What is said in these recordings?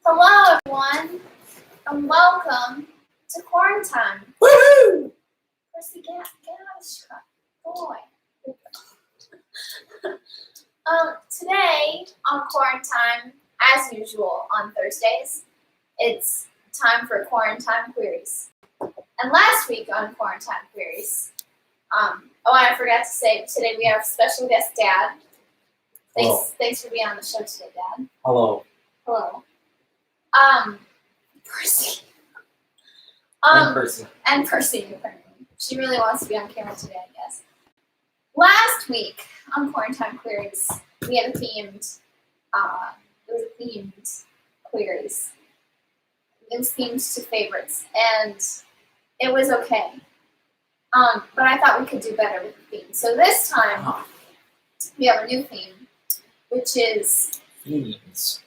Hello, everyone, and welcome to QuarenTime. Woohoo! Percy, get out of the truck. Go away. Today on QuarenTime, as usual on Thursdays, it's time for QuarenTime Queries. And last week on QuarenTime Queries, I forgot to say, today we have special guest Dad. Thanks for being on the show today, Dad. Hello. Hello. Percy. And Percy. And Percy, apparently. She really wants to be on camera today, I guess. Last week on QuarenTime Queries, we had a themed, queries. It was themed to favorites, and it was okay. But I thought we could do better with the theme. So this time, we have a new theme, which is... Themes.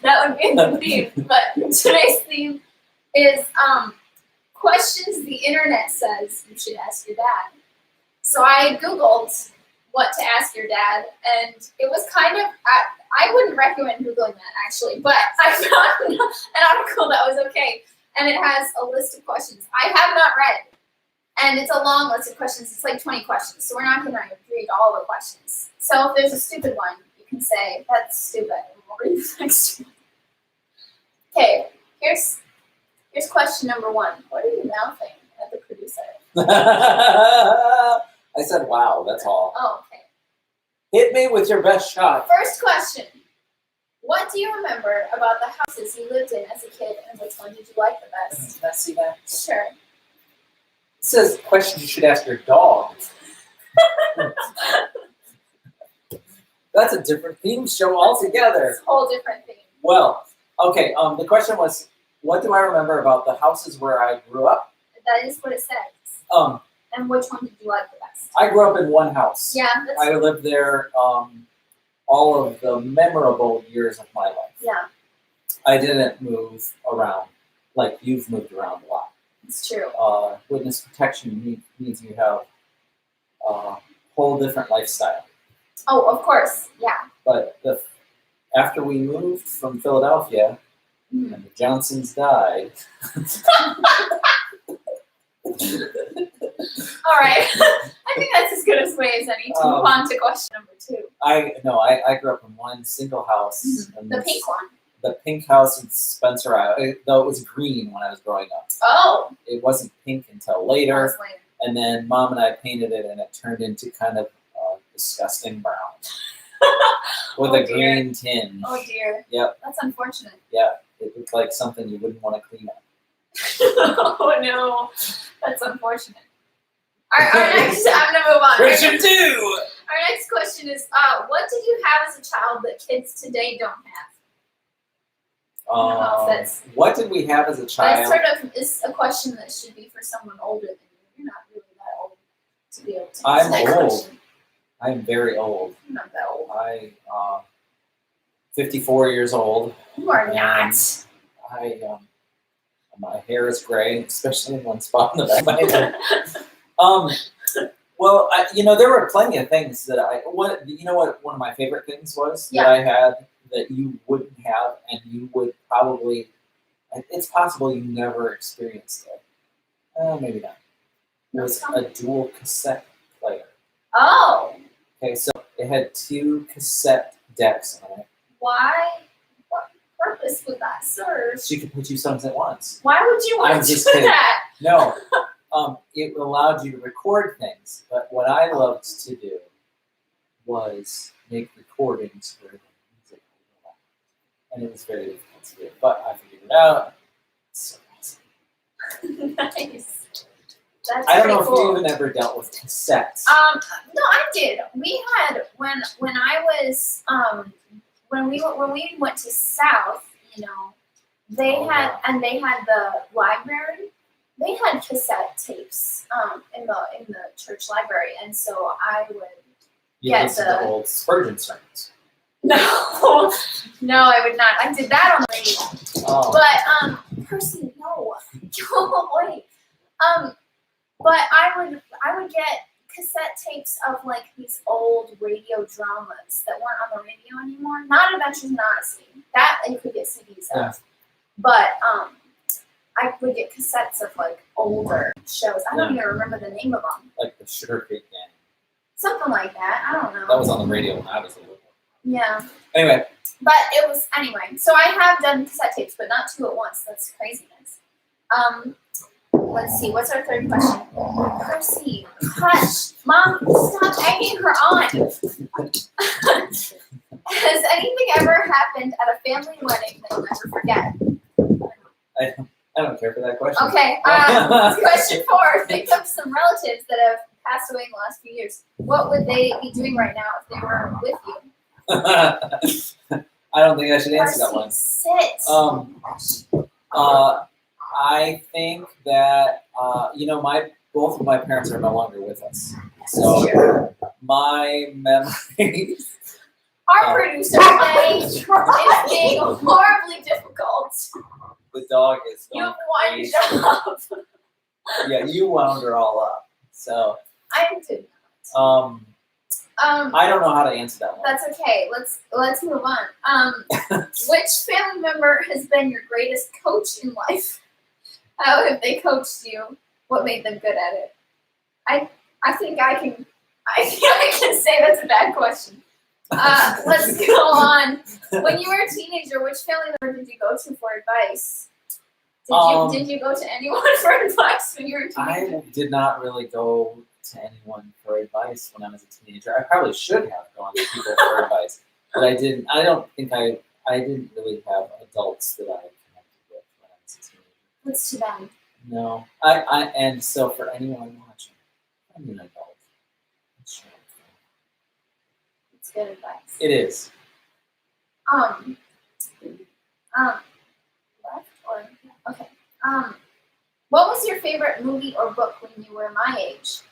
That would be the theme, but today's theme is questions the internet says you should ask your dad. So I Googled what to ask your dad, and it was kind of, I wouldn't recommend Googling that actually, but I found an article that was okay, and it has a list of questions I have not read. And it's a long list of questions. It's like 20 questions, so we're not going to read all the questions. So if there's a stupid one, you can say, that's stupid, and we'll read the next one. Okay, here's question number 1. What are you mouthing at the producer? I said, wow, that's all. Oh, okay. Hit me with your best shot. First question. What do you remember about the houses you lived in as a kid, and which one did you like the best? Can I see that? Sure. It says questions you should ask your dog. That's a different theme show altogether. It's a whole different thing. Well, okay, the question was, what do I remember about the houses where I grew up? That is what it says. And which one did you like the best? I grew up in one house. Yeah. I lived there all of the memorable years of my life. Yeah. I didn't move around like you've moved around a lot. It's true. Witness protection means you have a whole different lifestyle. Oh, of course, yeah. But after we moved from Philadelphia and the Johnsons died. All right. I think that's as good a way as any to move on to question number 2. I grew up in one single house. Mm-hmm. The pink one. The pink house in Spencer, Iowa, though it was green when I was growing up. Oh. It wasn't pink until later. That was later. And then Mom and I painted it, and it turned into kind of disgusting brown with a green tinge. Oh, dear. Yep. That's unfortunate. Yeah. It looked like something you wouldn't want to clean up. Oh, no. That's unfortunate. Our next, I'm going to move on. Question 2! Our next question is, what did you have as a child that kids today don't have? What did we have as a child? That sort of is a question that should be for someone older than you. You're not really that old to be able to answer that old. question. I'm very old. I'm not that old. I'm 54 years old. You are not. My hair is gray, especially in one spot in the back of my head. Well, there were plenty of things that what one of my favorite things was that I had that you wouldn't have, and you would probably, it's possible you never experienced it. Maybe not. It was a dual cassette player. Oh. Okay, so it had 2 cassette decks on it. Why? What purpose would that serve? So you could put 2 songs at once. Why would you want to do kidding. that? No. It allowed you to record things, but what I loved to do was make recordings where the music overlapped. And it was very difficult to do, but I figured it out. It's so awesome. Nice. That's I don't know cool. if you even ever dealt with cassettes. No, I did. We had when I was when we went to South, they had the library. They had cassette tapes in the church library, and so I would get the old Spurgeon sermons. No, I would not. I did that on the radio. Oh. But Percy, no, wait. But I would get cassette tapes of like these old radio dramas that weren't on the radio anymore. Not Adventures in Odyssey. That you could get CDs of. Yeah. But I would get cassettes of like older shows. I don't even remember the name of them. Like the Sugar Creek Gang. Something like that. I don't know. That was on the radio when I was a little. Yeah. Anyway. But it was anyway. So I have done cassette tapes, but not 2 at once. That's craziness. Let's see. What's our third question? Percy, hush, Mom, stop egging her on. Has anything ever happened at a family wedding that you'll never forget? I don't care for that question. Okay. Question 4. Think of some relatives that have passed away in the last few years. What would they be doing right now if they were with you? I don't think I should answer that one. Sit. I think that both of my parents are no longer with us. So my memories. Our producer today is being horribly difficult. The dog is You going wind crazy. up. Yeah, you wound her all up. So I did I don't know how to answer that one. That's okay. Let's move on. Which family member has been your greatest coach in life? How have they coached you? What made them good at it? I think I can say that's a bad question. Let's go on. When you were a teenager, which family member did you go to for advice? Did you go to anyone for advice when you were a teenager? I did not really go to anyone for advice when I was a teenager. I probably should have gone to people for advice, but I didn't. I don't think I didn't really have adults that I connected with when I was a teenager. That's too bad. No, and so for anyone watching, I'm an adult. Sure. It's good advice. It is. Left or okay. What was your favorite movie or book when you were my age?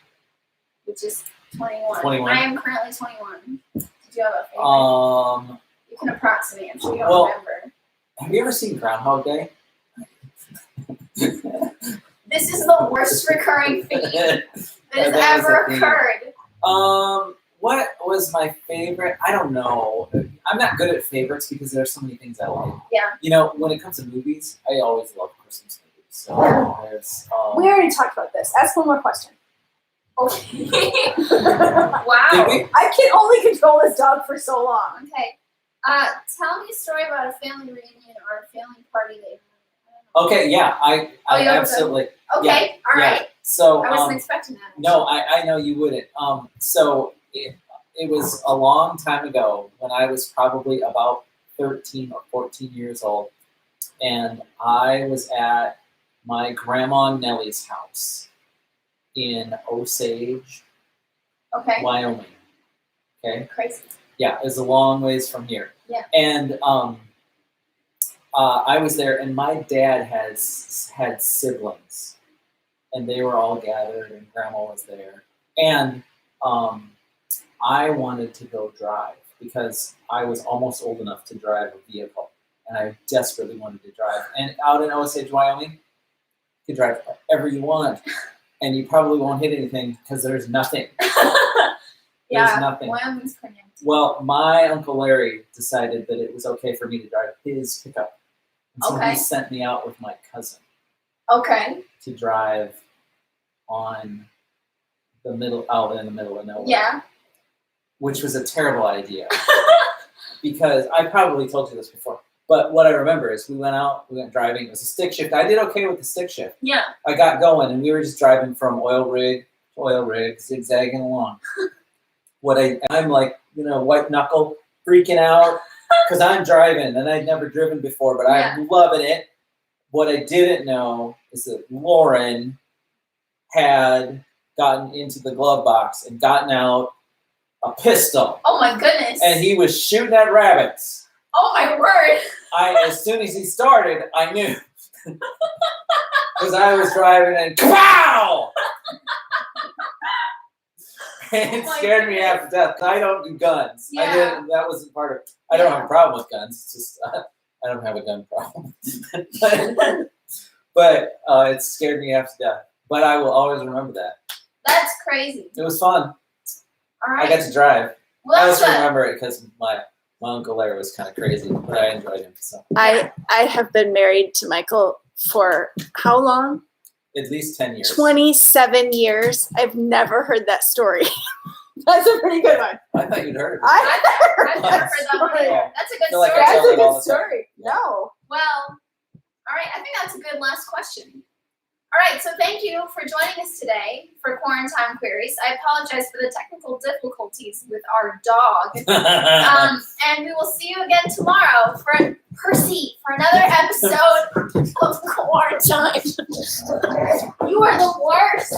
Which is 21. 21. I am currently 21. Did you have a favorite? You can approximate. I'm sure you don't remember. Have you ever seen Groundhog Day? This is the worst recurring theme that has ever occurred. What was my favorite? I don't know. I'm not good at favorites because there are so many things I like. Yeah. When it comes to movies, I always love Christmas movies. So there's. We already talked about this. Ask one more question. Okay. Did Wow. we? I can only control this dog for so long. Okay. Tell me a story about a family reunion or a family party that you Okay, yeah, I you have absolutely. Okay, all right. So I wasn't expecting that. no, I know you wouldn't. So it was a long time ago when I was probably about 13 or 14 years old, and I was at my grandma Nellie's house in Osage, Okay. Wyoming. Okay. Crazy. Yeah, it's a long ways from here. Yeah. And I was there, and my dad had siblings, and they were all gathered, and Grandma was there. And I wanted to go drive because I was almost old enough to drive a vehicle, and I desperately wanted to drive. And out in Osage, Wyoming, you can drive wherever you want, and you probably won't hit anything because there's nothing. There's nothing. Wyoming's pretty empty. Well, my Uncle Larry decided that it was okay for me to drive his pickup. And so Okay. he sent me out with my cousin Okay. to drive on out in the middle of nowhere. Yeah. Which was a terrible idea. Because I probably told you this before. But what I remember is we went driving. It was a stick shift. I did okay with the stick shift. Yeah. I got going, and we were just driving from oil rig to oil rig, zigzagging along. I'm like, white knuckle, freaking out, because I'm driving, and I'd never driven before, but I'm loving it. What I didn't know is that Lauren had gotten into the glove box and gotten out a pistol, Oh my goodness. and he was shooting at rabbits. Oh my word. As soon as he started, I knew. Because I was driving and pow! It scared me half to death. I don't do guns. Yeah. That wasn't part of. I don't have a problem with guns. It's just I don't have a gun problem. but it scared me half to death. But I will always remember that. That's crazy. It was fun. All I right. got to drive. Well, I that's also good. remember it because my Uncle Larry was kind of crazy, but I enjoyed him. So I have been married to Michael for how long? at least 10 years. 27 years. I've never heard that story. That's a pretty good one. I thought you'd heard it. I've never heard that one Story. either. That's a good feel like I story. tell That's a it all good the time. story. Yeah. No. Well, all right. I think that's a good last question. All right. So thank you for joining us today for QuarenTime Queries. I apologize for the technical difficulties with our dog. And we will see you again tomorrow for Percy for another episode of QuarenTime. You are the worst.